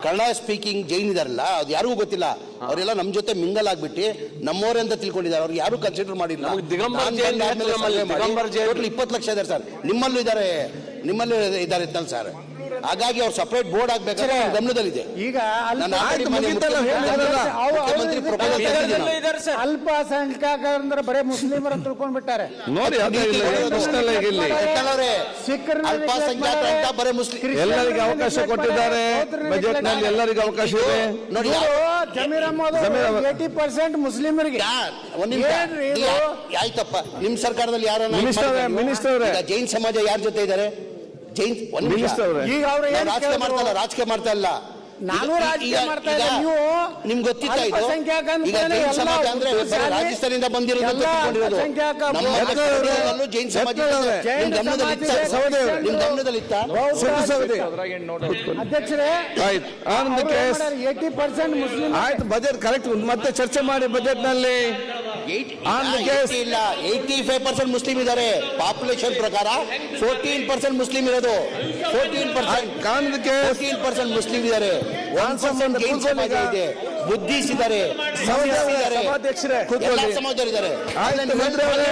Kannada speaking Jain ಇದಾರಲ್ಲ, ಅದು ಯಾರಿಗೂ ಗೊತ್ತಿಲ್ಲ. ಅವರೆಲ್ಲ ನಮ್ಮ ಜೊತೆ ಮಿಂಗಲ್ ಆಗ್ಬಿಟ್ಟು ನಮ್ಮವರೇ ಅಂತ ತಿಳ್ಕೊಂಡಿದ್ದಾರೆ. ಅವ್ರಿಗೆ ಯಾರು ಕನ್ಸಿಡರ್ ಮಾಡಿಲ್ಲ. 20 ಲಕ್ಷ ಇದ್ದಾರೆ ಸರ್. ನಿಮ್ಮಲ್ಲೂ ಇದ್ದಾರೆ ಸರ್. ಹಾಗಾಗಿ ಅವ್ರು ಸಪರೇಟ್ ಬೋರ್ಡ್ ಆಗ್ಬೇಕಾದ್ರೆ ಗಮನದಲ್ಲಿದೆ. ಈಗ ಅಲ್ಪಸಂಖ್ಯಾತರಂದ್ರೆ ಬರೇ ಮುಸ್ಲಿಮರ ತಿಳ್ಕೊಂಡ್ಬಿಟ್ಟಾರೆ ನೋಡಿ. ಅಲ್ಪಸಂಖ್ಯಾತ ಅಂತ ಬರೇ ಮುಸ್ಲಿಂ ಎಲ್ಲರಿಗೂ ಅವಕಾಶ ಕೊಟ್ಟಿದ್ದಾರೆ. ಬಜೆಟ್ ನಲ್ಲಿ ಎಲ್ಲರಿಗೂ ಅವಕಾಶ ಇದೆ ನೋಡಿ. ಜಮೀರ್ ಅಹ್ಮದ್ 80% ಮುಸ್ಲಿಮರಿಗೆ. ಆಯ್ತಪ್ಪ, ನಿಮ್ ಸರ್ಕಾರದಲ್ಲಿ ಯಾರು ಮಿನಿಸ್ಟರ್ ಜೈನ್ ಸಮಾಜ ಯಾರ ಜೊತೆ ಇದ್ದಾರೆ? ಜೈನ್ ಈಗ ಅವ್ರು ರಾಜಕೀಯ ಮಾಡ್ತಾ ಇಲ್ಲ. ನಾನು ರಾಜಕೀಯ ಮಾಡ್ತಾ ಇಲ್ಲ. ನೀವು ನಿಮ್ಗೆ ಗೊತ್ತಿತ್ತಾ ಇದು? ಈಗ ಜೈನ್ ಸಮಾಜ ಅಂದ್ರೆ ರಾಜಸ್ಥಾನದಿಂದ ಬಂದಿರೋದು. ಜೈನ್ ಸಮಾಜ ನಿಮ್ ಗಮನದಲ್ಲಿತ್ತ? ಅಧ್ಯಕ್ಷರೇ, 80% ಮುಸ್ಲಿಂ. ಆಯ್ತು, ಬಜೆಟ್ ಕರೆಕ್ಟ್. ಮತ್ತೆ ಚರ್ಚೆ ಮಾಡಿ. ಬಜೆಟ್ ನಲ್ಲಿ 85% ಮುಸ್ಲಿಂ ಇದ್ದಾರೆ. ಪಾಪ್ಯುಲೇಷನ್ ಪ್ರಕಾರ 14% ಮುಸ್ಲಿಂ ಇರೋದು. 14% ಮುಸ್ಲಿಂ ಇದ್ದಾರೆ. 1% ಜೈನ್ ಸಮಾಜ ಇದೆ. ಬುದ್ಧಿಸ್ಟ್ ಇದ್ದಾರೆ, ಸಮಾಜ ಇದ್ದಾರೆ. ಸಮಾಜದವರಿದ್ದಾರೆ. ಮಂತ್ರಿ ಅವರೇ